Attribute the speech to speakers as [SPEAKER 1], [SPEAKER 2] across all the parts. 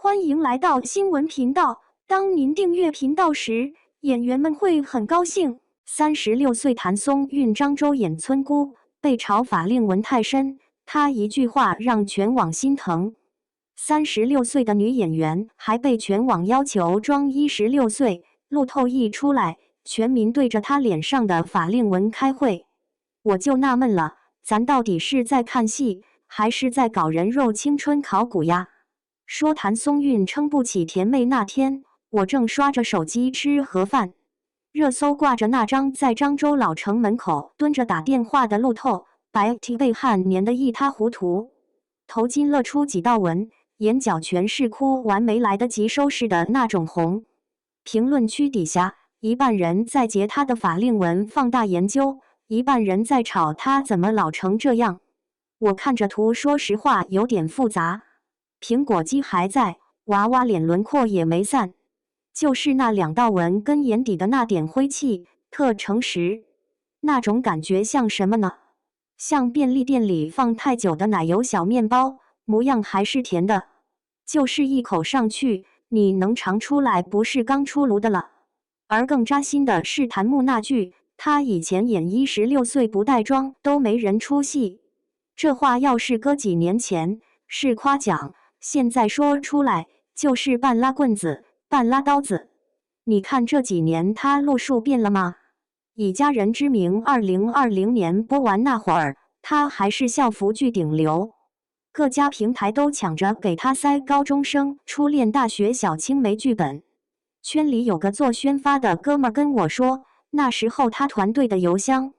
[SPEAKER 1] 欢迎来到新闻频道。当您订阅频道时，演员们会很高兴。36岁谭松韵漳州演村姑，被嘲法令纹太深，她一句话让全网心疼。36岁的女演员还被全网要求装16岁，路透一出来，全民对着她脸上的法令纹开会。我就纳闷了，咱到底是在看戏，还是在搞人肉青春考古呀？说谭松韵撑不起甜妹那天，我正刷着手机吃盒饭，热搜挂着那张在漳州老城门口蹲着打电话的路透，白 T 被汗粘得一塌糊涂，头巾勒出几道纹，眼角全是哭完没来得及收拾的那种红。评论区底下，一半人在截他的法令纹放大研究，一半人在吵他怎么老成这样。我看着图，说实话有点复杂。苹果肌还在，娃娃脸轮廓也没散，就是那2道纹跟眼底的那点灰气，特诚实。那种感觉像什么呢？像便利店里放太久的奶油小面包，模样还是甜的，就是一口上去，你能尝出来不是刚出炉的了。而更扎心的是谭木那句，他以前演16岁不带妆都没人出戏，这话要是搁几年前是夸奖，现在说出来就是半拉棍子半拉刀子。你看这几年他路数变了吗？以家人之名2020年播完那会儿，他还是校服剧顶流，各家平台都抢着给他塞高中生初恋大学小青梅剧本。圈里有个做宣发的哥们跟我说，那时候他团队的邮箱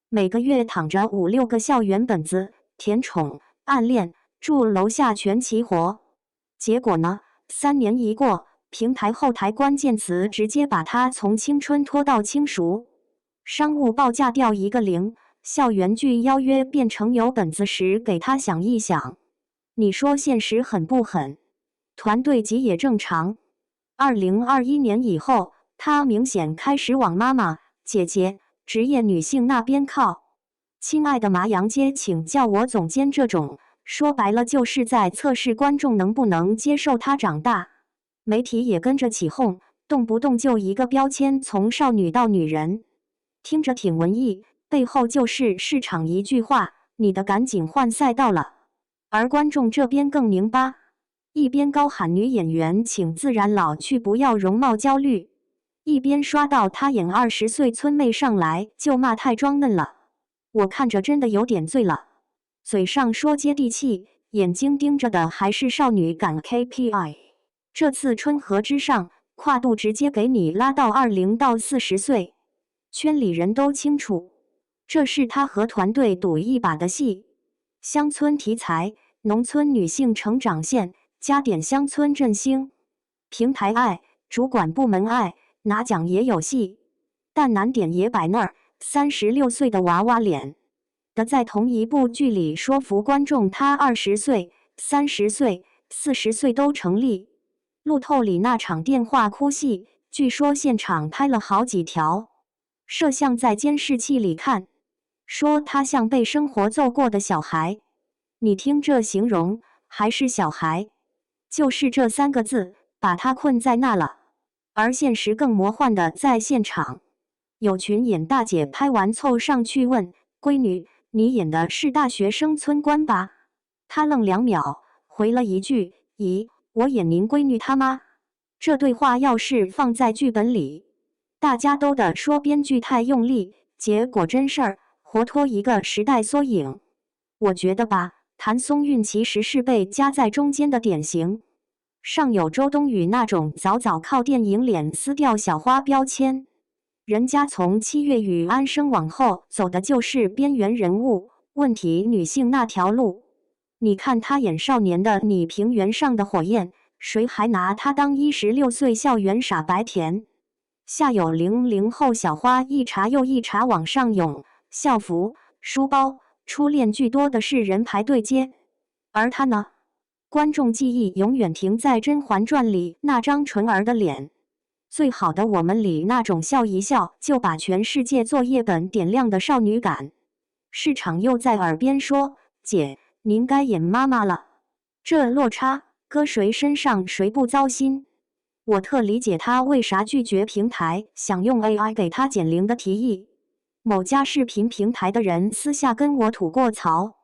[SPEAKER 1] 每个月躺着5、6个校园本子，甜宠、暗恋、住楼下全齐活。结果呢，3年一过，平台后台关键词直接把他从青春拖到轻熟，商务报价掉一个零，校园剧邀约变成有本子时给他想一想。你说现实狠不狠？团队急也正常。2021年以后，他明显开始往妈妈、姐姐、职业女性那边靠。亲爱的麻阳街，请叫我总监这种，说白了就是在测试观众能不能接受他长大。媒体也跟着起哄，动不动就一个标签从少女到女人，听着挺文艺，背后就是市场一句话，你的赶紧换赛道了。而观众这边更拧巴，一边高喊女演员请自然老去，不要容貌焦虑，一边刷到她演20岁村妹上来就骂太装嫩了。我看着真的有点醉了，嘴上说接地气，眼睛盯着的还是少女感 KPI。这次春和之上，跨度直接给你拉到20到40岁，圈里人都清楚，这是他和团队赌一把的戏。乡村题材，农村女性成长线，加点乡村振兴，平台爱，主管部门爱，拿奖也有戏。但难点也摆那儿，36岁的娃娃脸的在同一部剧里说服观众，他20岁、30岁、40岁都成立。路透里那场电话哭戏，据说现场拍了好几条，摄像在监视器里看，说他像被生活揍过的小孩。你听这形容，还是小孩，就是这3个字把他困在那了。而现实更魔幻的在现场，有群演大姐拍完凑上去问闺女，你演的是大学生村官吧？她愣2秒，回了一句，咦，我演您闺女她妈。这对话要是放在剧本里，大家都得说编剧太用力，结果真事儿，活脱一个时代缩影。我觉得吧，谭松韵其实是被夹在中间的典型，上有周冬雨那种早早靠电影脸撕掉小花标签，人家从7月与安生往后走的就是边缘人物、问题女性那条路。你看他演少年的你平原上的火焰，谁还拿他当16岁校园傻白甜？下有00后小花一茬又一茬往上涌，校服、书包、初恋剧多的是人排队接。而他呢？观众记忆永远停在《甄嬛传》里那张纯儿的脸，最好的我们里那种笑一笑就把全世界作业本点亮的少女感。市场又在耳边说，姐，您该演妈妈了。这落差搁谁身上谁不糟心。我特理解他为啥拒绝平台想用 AI 给他减龄的提议。某家视频平台的人私下跟我吐过槽，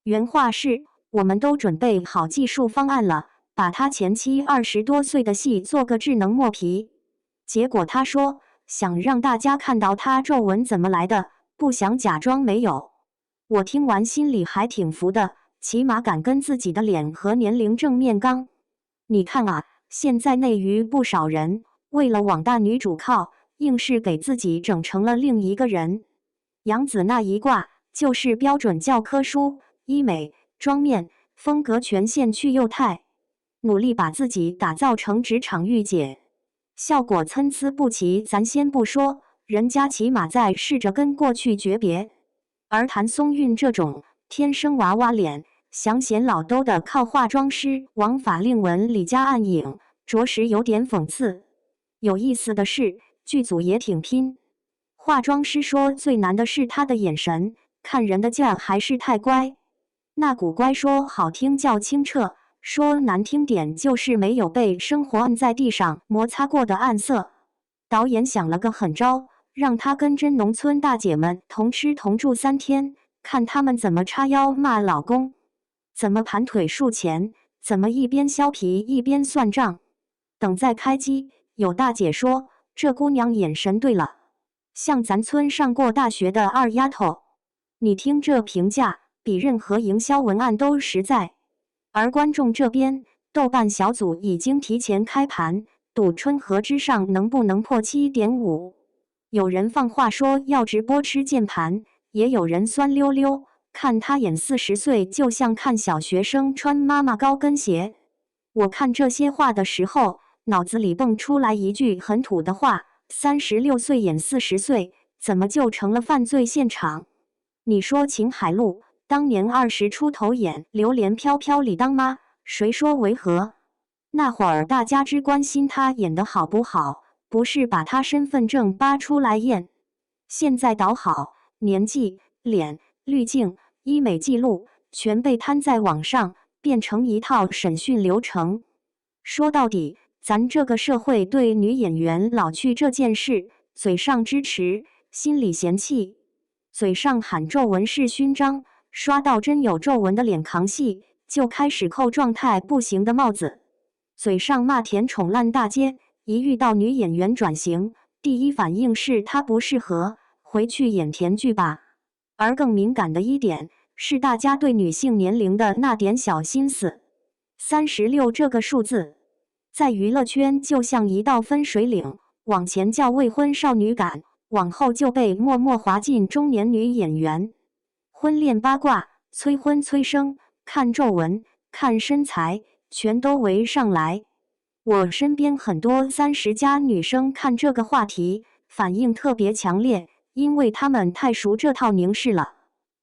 [SPEAKER 1] 原话是：我们都准备好技术方案了，把他前期20多岁的戏做个智能磨皮。结果他说想让大家看到他皱纹怎么来的，不想假装没有。我听完心里还挺服的，起码敢跟自己的脸和年龄正面刚。你看啊，现在内娱不少人为了网大女主靠，硬是给自己整成了另一个人。杨紫那一挂就是标准教科书，医美、妆面、风格全线去幼态，努力把自己打造成职场御姐，效果参差不齐。咱先不说，人家起码在试着跟过去诀别。而谭松韵这种天生娃娃脸，想显老都得靠化妆师往法令纹里加暗影，着实有点讽刺。有意思的是，剧组也挺拼。化妆师说最难的是他的眼神，看人的劲儿还是太乖。那股乖说好听叫清澈，说难听点就是没有被生活按在地上摩擦过的暗色。导演想了个狠招，让他跟真农村大姐们同吃同住3天，看他们怎么叉腰骂老公，怎么盘腿数钱，怎么一边削皮一边算账。等再开机，有大姐说这姑娘眼神对了，像咱村上过大学的二丫头。你听这评价，比任何营销文案都实在。而观众这边，豆瓣小组已经提前开盘，赌春和之上能不能破7.5。有人放话说要直播吃键盘，也有人酸溜溜，看他演40岁就像看小学生穿妈妈高跟鞋。我看这些话的时候，脑子里蹦出来一句很土的话：36岁演40岁，怎么就成了犯罪现场？你说秦海璐当年20出头演《榴莲飘飘》里当妈，谁说违和？那会儿大家只关心她演得好不好，不是把她身份证扒出来验。现在倒好，年纪、脸、滤镜、医美记录全被摊在网上，变成一套审讯流程。说到底，咱这个社会对女演员老去这件事，嘴上支持，心里嫌弃。嘴上喊皱纹是勋章，刷到真有皱纹的脸扛戏，就开始扣状态不行的帽子。嘴上骂甜宠烂大街，一遇到女演员转型，第一反应是她不适合，回去演甜剧吧。而更敏感的一点是大家对女性年龄的那点小心思。36这个数字，在娱乐圈就像一道分水岭，往前叫未婚少女感，往后就被默默滑进中年女演员。婚恋八卦、催婚催生、看皱纹、看身材，全都围上来。我身边很多30+女生看这个话题，反应特别强烈，因为她们太熟这套凝视了。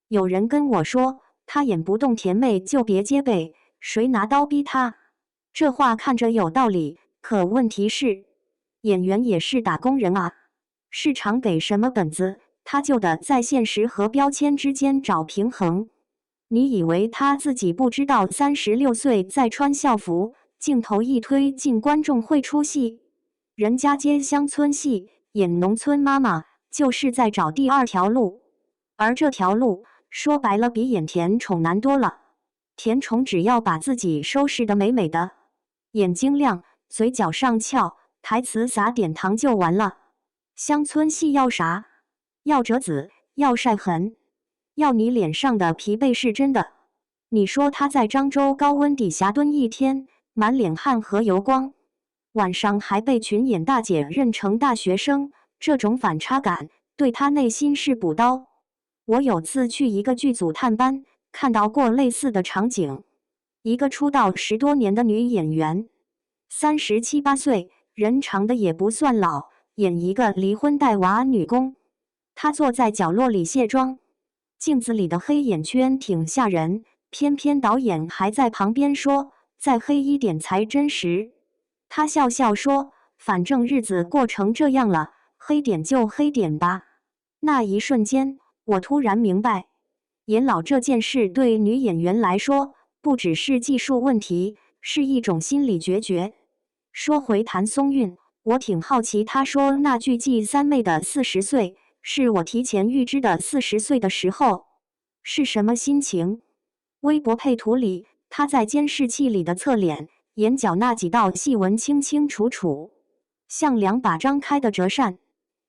[SPEAKER 1] 有人跟我说，她演不动甜妹就别接背，谁拿刀逼她？这话看着有道理，可问题是，演员也是打工人啊。市场给什么本子，他就得在现实和标签之间找平衡。你以为他自己不知道36岁再穿校服，镜头一推进观众会出戏？人家接乡村戏，演农村妈妈，就是在找第二条路。而这条路，说白了比演甜宠难多了。甜宠只要把自己收拾得美美的，眼睛亮，嘴角上翘，台词撒点糖就完了。乡村戏要啥？要折子，要晒痕，要你脸上的疲惫是真的。你说他在漳州高温底下蹲1天，满脸汗和油光，晚上还被群演大姐认成大学生，这种反差感对他内心是补刀。我有次去一个剧组探班，看到过类似的场景。一个出道10多年的女演员，37、8岁，人长得也不算老，演一个离婚带娃女工。她坐在角落里卸妆，镜子里的黑眼圈挺吓人，偏偏导演还在旁边说再黑一点才真实。她笑笑说，反正日子过成这样了，黑点就黑点吧。那一瞬间，我突然明白，演老这件事对女演员来说，不只是技术问题，是一种心理决绝。说回谭松韵，我挺好奇，他说那句继三妹的40岁，是我提前预知的40岁的时候，是什么心情？微博配图里，他在监视器里的侧脸，眼角那几道细纹清清楚楚，像2把张开的折扇。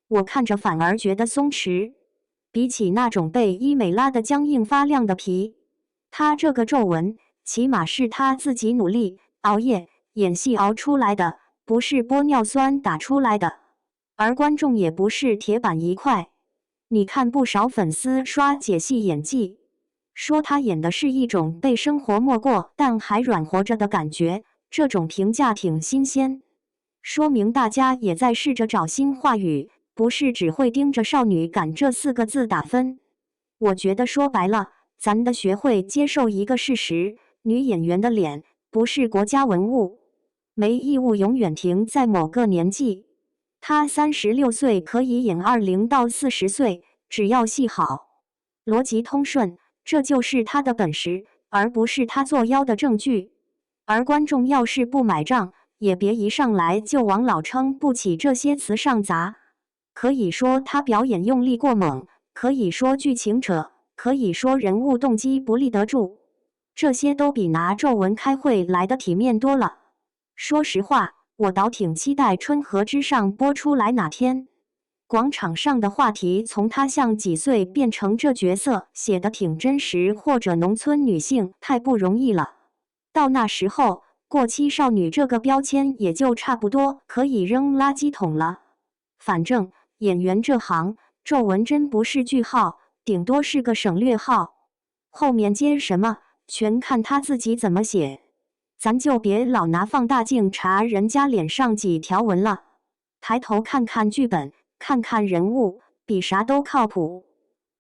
[SPEAKER 1] 我看着反而觉得松弛，比起那种被医美拉得僵硬发亮的皮，他这个皱纹起码是他自己努力熬夜演戏熬出来的，不是玻尿酸打出来的。而观众也不是铁板一块，你看不少粉丝刷解析演技，说他演的是一种被生活没过但还软活着的感觉，这种评价挺新鲜，说明大家也在试着找新话语，不是只会盯着少女感这4个字打分。我觉得说白了，咱得学会接受一个事实，女演员的脸不是国家文物，没义务永远停在某个年纪。她36岁可以演20到40岁，只要戏好，逻辑通顺，这就是她的本事，而不是她作妖的证据。而观众要是不买账，也别一上来就往老撑不起这些词上砸。可以说她表演用力过猛，可以说剧情扯，可以说人物动机不立得住，这些都比拿皱纹开会来得体面多了。说实话，我倒挺期待《春和之上》播出来哪天。广场上的话题从她像几岁变成这角色写得挺真实，或者农村女性太不容易了。到那时候，过气少女这个标签也就差不多可以扔垃圾桶了。反正演员这行，皱纹真不是句号，顶多是个省略号，后面接什么全看他自己怎么写。咱就别老拿放大镜查人家脸上几条纹了，抬头看看剧本，看看人物，比啥都靠谱。